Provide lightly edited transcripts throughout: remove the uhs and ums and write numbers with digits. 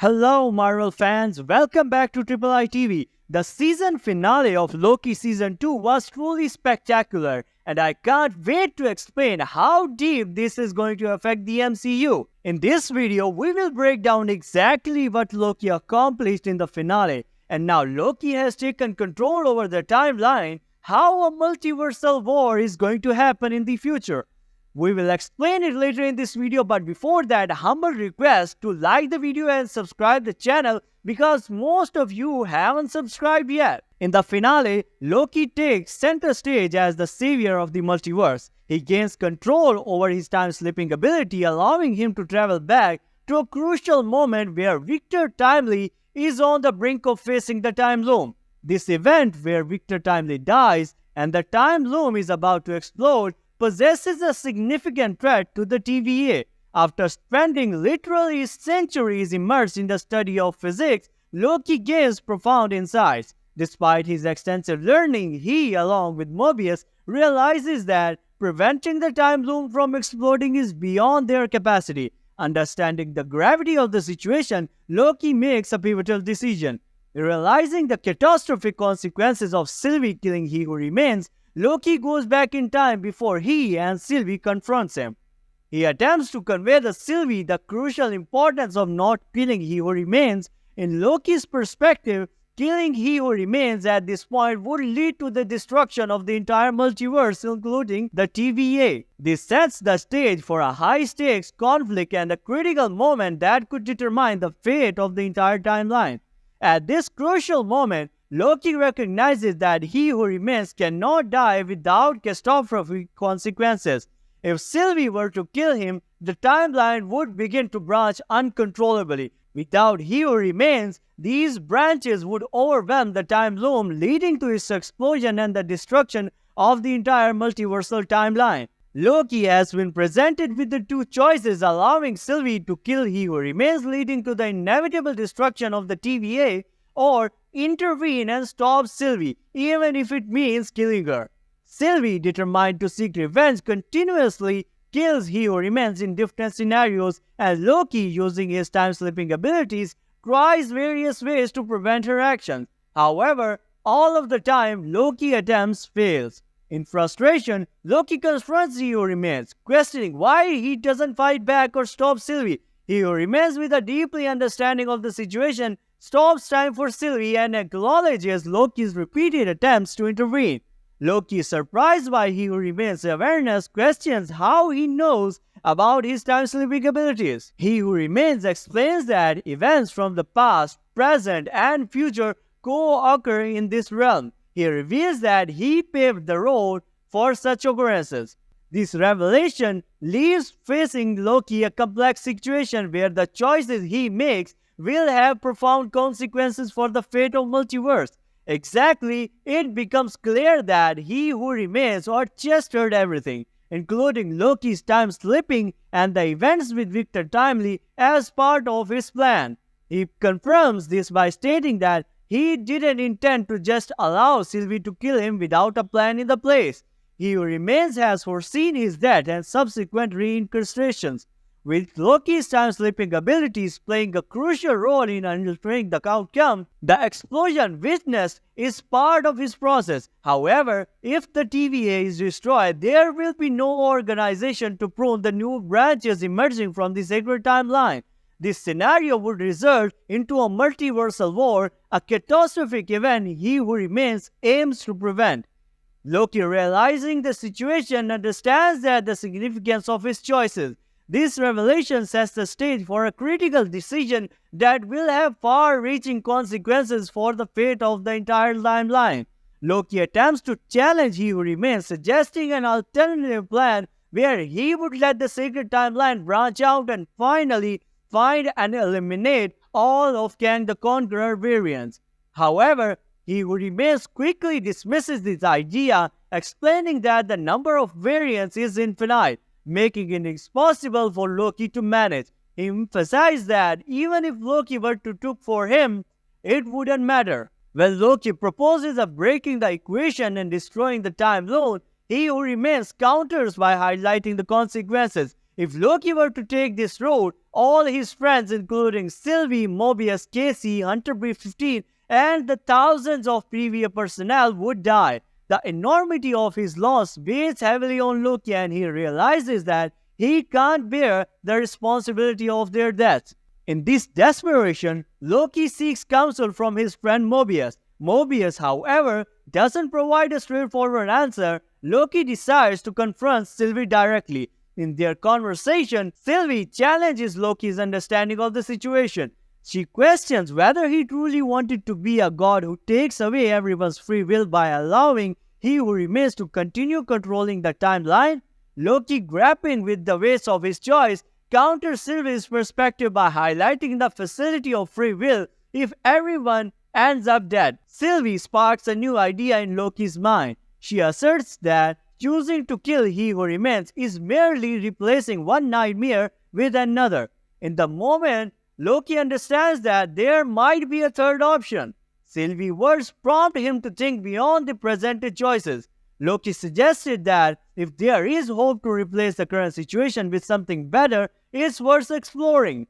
Hello, Marvel fans. Welcome back to Triple I TV. The season finale of Loki Season 2 was truly spectacular, and I can't wait to explain how deep this is going to affect the MCU. In this video, we will break down exactly what Loki accomplished in the finale, and now Loki has taken control over the timeline, how a multiversal war is going to happen in the future. We will explain it later in this video, but before that, humble request to like the video and subscribe the channel because most of you haven't subscribed yet. In the finale, Loki takes center stage as the savior of the multiverse. He gains control over his time-slipping ability, allowing him to travel back to a crucial moment where Victor Timely is on the brink of facing the time loom. This event where Victor Timely dies and the time loom is about to explode possesses a significant threat to the TVA. After spending literally centuries immersed in the study of physics, Loki gains profound insights. Despite his extensive learning, he, along with Mobius, realizes that preventing the time loom from exploding is beyond their capacity. Understanding the gravity of the situation, Loki makes a pivotal decision. Realizing the catastrophic consequences of Sylvie killing He Who Remains, Loki goes back in time before he and Sylvie confronts him. He attempts to convey to Sylvie the crucial importance of not killing He Who Remains. In Loki's perspective, killing He Who Remains at this point would lead to the destruction of the entire multiverse, including the TVA. This sets the stage for a high-stakes conflict and a critical moment that could determine the fate of the entire timeline. At this crucial moment, Loki recognizes that He Who Remains cannot die without catastrophic consequences. If Sylvie were to kill him, the timeline would begin to branch uncontrollably. Without He Who Remains, these branches would overwhelm the time loom, leading to its explosion and the destruction of the entire multiversal timeline. Loki has been presented with the two choices, allowing Sylvie to kill He Who Remains, leading to the inevitable destruction of the TVA, or intervene and stop Sylvie, even if it means killing her. Sylvie, determined to seek revenge, continuously kills He Who Remains in different scenarios, and Loki, using his time-slipping abilities, tries various ways to prevent her actions. However, all of the time, Loki attempts fails. In frustration, Loki confronts He Who Remains, questioning why he doesn't fight back or stop Sylvie. He Who Remains, with a deeply understanding of the situation, stops time for Sylvie and acknowledges Loki's repeated attempts to intervene. Loki, surprised by He Who Remains' awareness, questions how he knows about his time-slipping abilities. He Who Remains explains that events from the past, present, and future co-occur in this realm. He reveals that he paved the road for such occurrences. This revelation leaves facing Loki a complex situation where the choices he makes will have profound consequences for the fate of multiverse. Exactly, it becomes clear that He Who Remains orchestrated everything, including Loki's time slipping and the events with Victor Timely as part of his plan. He confirms this by stating that he didn't intend to just allow Sylvie to kill him without a plan in the place. He Who Remains has foreseen his death and subsequent reincarnations, with Loki's time-slipping abilities playing a crucial role in altering the outcome. The explosion witnessed is part of his process. However, if the TVA is destroyed, there will be no organization to prune the new branches emerging from the sacred timeline. This scenario would result into a multiversal war, a catastrophic event He Who Remains aims to prevent. Loki, realizing the situation, understands that the significance of his choices. This revelation sets the stage for a critical decision that will have far-reaching consequences for the fate of the entire timeline. Loki attempts to challenge He Who Remains, suggesting an alternative plan where he would let the sacred timeline branch out and finally find and eliminate all of Kang the Conqueror variants. However, He Who Remains quickly dismisses this idea, explaining that the number of variants is infinite, making it impossible for Loki to manage. He emphasized that even if Loki were to look for him, it wouldn't matter. When Loki proposes of breaking the equation and destroying the time loom, He Who Remains counters by highlighting the consequences. If Loki were to take this road, all his friends including Sylvie, Mobius, Casey, Hunter B-15 and the thousands of previous personnel would die. The enormity of his loss weighs heavily on Loki and he realizes that he can't bear the responsibility of their deaths. In this desperation, Loki seeks counsel from his friend Mobius. Mobius, however, doesn't provide a straightforward answer. Loki decides to confront Sylvie directly. In their conversation, Sylvie challenges Loki's understanding of the situation. She questions whether he truly wanted to be a god who takes away everyone's free will by allowing he who remains to continue controlling the timeline. Loki, grappling with the weight of his choice, counters Sylvie's perspective by highlighting the facility of free will if everyone ends up dead. Sylvie sparks a new idea in Loki's mind. She asserts that choosing to kill he who remains is merely replacing one nightmare with another. In the moment, Loki understands that there might be a third option. Sylvie's words prompt him to think beyond the presented choices. Loki suggested that if there is hope to replace the current situation with something better, it's worth exploring.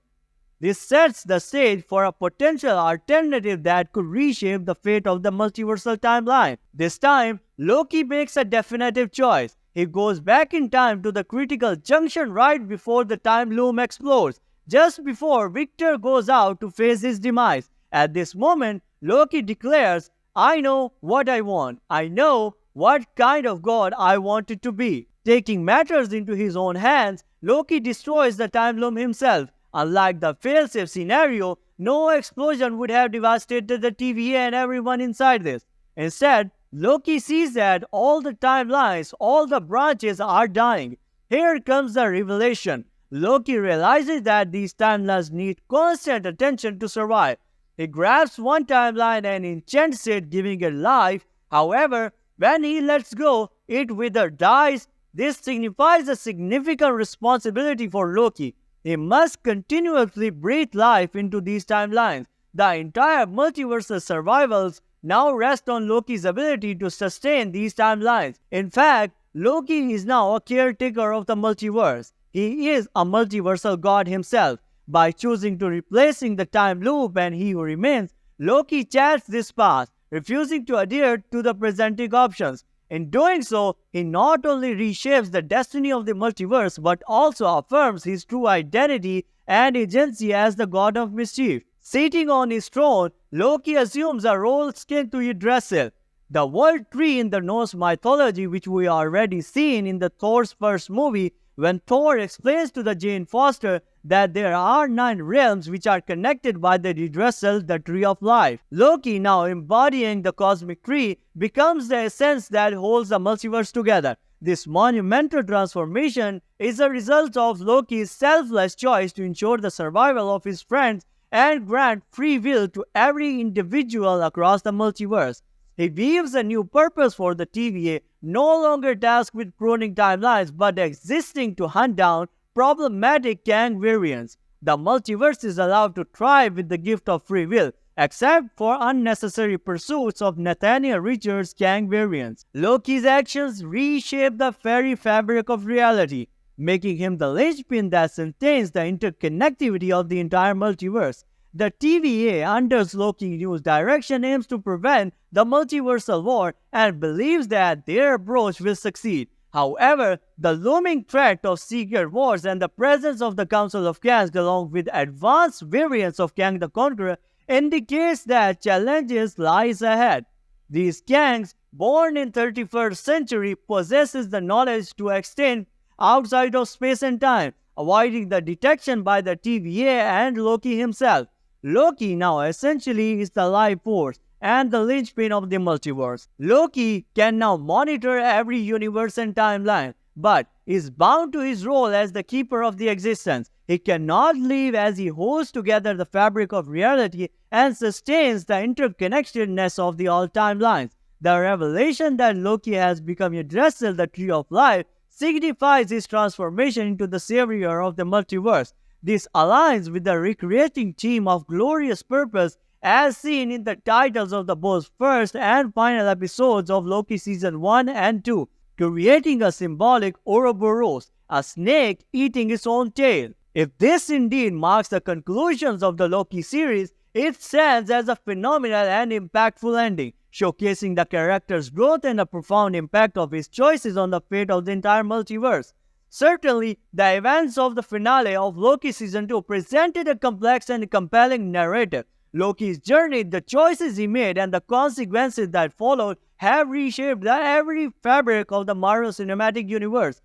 This sets the stage for a potential alternative that could reshape the fate of the multiversal timeline. This time, Loki makes a definitive choice. He goes back in time to the critical junction right before the time loom explodes, just before Victor goes out to face his demise. At this moment, Loki declares, "I know what I want. I know what kind of god I want it to be." Taking matters into his own hands, Loki destroys the time loom himself. Unlike the failsafe scenario, no explosion would have devastated the TVA and everyone inside this. Instead, Loki sees that all the timelines, all the branches are dying. Here comes the revelation. Loki realizes that these timelines need constant attention to survive. He grabs one timeline and enchants it, giving it life. However, when he lets go, it withers, dies. This signifies a significant responsibility for Loki. He must continuously breathe life into these timelines. The entire multiverse's survivals now rest on Loki's ability to sustain these timelines. In fact, Loki is now a caretaker of the multiverse. He is a multiversal god himself. By choosing to replacing the time loop and he who remains, Loki charts this path, refusing to adhere to the presenting options. In doing so, he not only reshapes the destiny of the multiverse but also affirms his true identity and agency as the god of mischief. Sitting on his throne, Loki assumes a role akin to Yggdrasil, the world tree in the Norse mythology which we already seen in the Thor's first movie when Thor explains to the Jane Foster that there are 9 realms which are connected by the Yggdrasil, the tree of life. Loki, now embodying the cosmic tree, becomes the essence that holds the multiverse together. This monumental transformation is a result of Loki's selfless choice to ensure the survival of his friends and grant free will to every individual across the multiverse. He weaves a new purpose for the TVA, no longer tasked with pruning timelines but existing to hunt down problematic Kang variants. The multiverse is allowed to thrive with the gift of free will, except for unnecessary pursuits of Nathaniel Richards' Kang variants. Loki's actions reshape the very fabric of reality, making him the linchpin that sustains the interconnectivity of the entire multiverse. The TVA, under Loki's new direction, aims to prevent the multiversal war and believes that their approach will succeed. However, the looming threat of Secret Wars and the presence of the Council of Kangs along with advanced variants of Kang the Conqueror indicates that challenges lies ahead. These Kangs, born in 31st century, possesses the knowledge to extend outside of space and time, avoiding the detection by the TVA and Loki himself. Loki now essentially is the life force and the linchpin of the multiverse. Loki can now monitor every universe and timeline, but is bound to his role as the keeper of the existence. He cannot leave as he holds together the fabric of reality and sustains the interconnectedness of the all timelines. The revelation that Loki has become Yggdrasil, the tree of life, signifies his transformation into the savior of the multiverse. This aligns with the recreating theme of glorious purpose as seen in the titles of the both first and final episodes of Loki Season 1 and 2, creating a symbolic Ouroboros, a snake eating its own tail. If this indeed marks the conclusions of the Loki series, it stands as a phenomenal and impactful ending, showcasing the character's growth and the profound impact of his choices on the fate of the entire multiverse. Certainly, the events of the finale of Loki Season 2 presented a complex and compelling narrative. Loki's journey, the choices he made, and the consequences that followed have reshaped the every fabric of the Marvel Cinematic Universe.